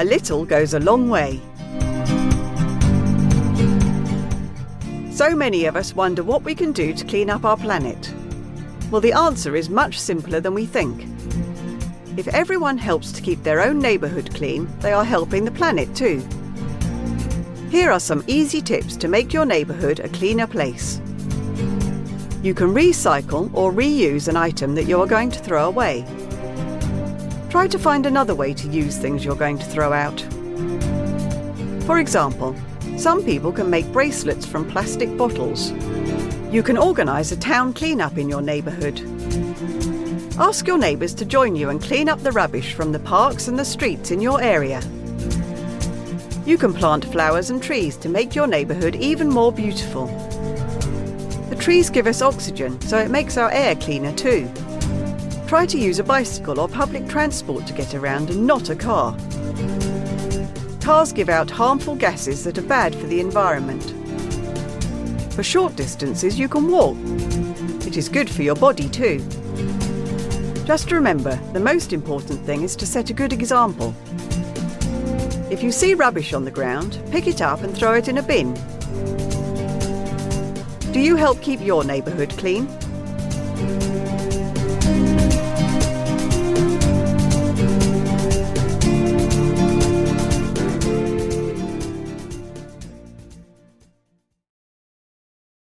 A little goes a long way. So many of us wonder what we can do to clean up our planet. Well, the answer is much simpler than we think. If everyone helps to keep their own neighbourhood clean, they are helping the planet too. Here are some easy tips to make your neighbourhood a cleaner place. You can recycle or reuse an item that you are going to throw away. Try to find another way to use things you're going to throw out. For example, some people can make bracelets from plastic bottles. You can organise a town clean-up in your neighbourhood. Ask your neighbours to join you and clean up the rubbish from the parks and the streets in your area. You can plant flowers and trees to make your neighbourhood even more beautiful. The trees give us oxygen, so it makes our air cleaner too. Try to use a bicycle or public transport to get around and not a car. Cars give out harmful gases that are bad for the environment. For short distances, you can walk. It is good for your body too. Just remember, the most important thing is to set a good example. If you see rubbish on the ground, pick it up and throw it in a bin. Do you help keep your neighbourhood clean?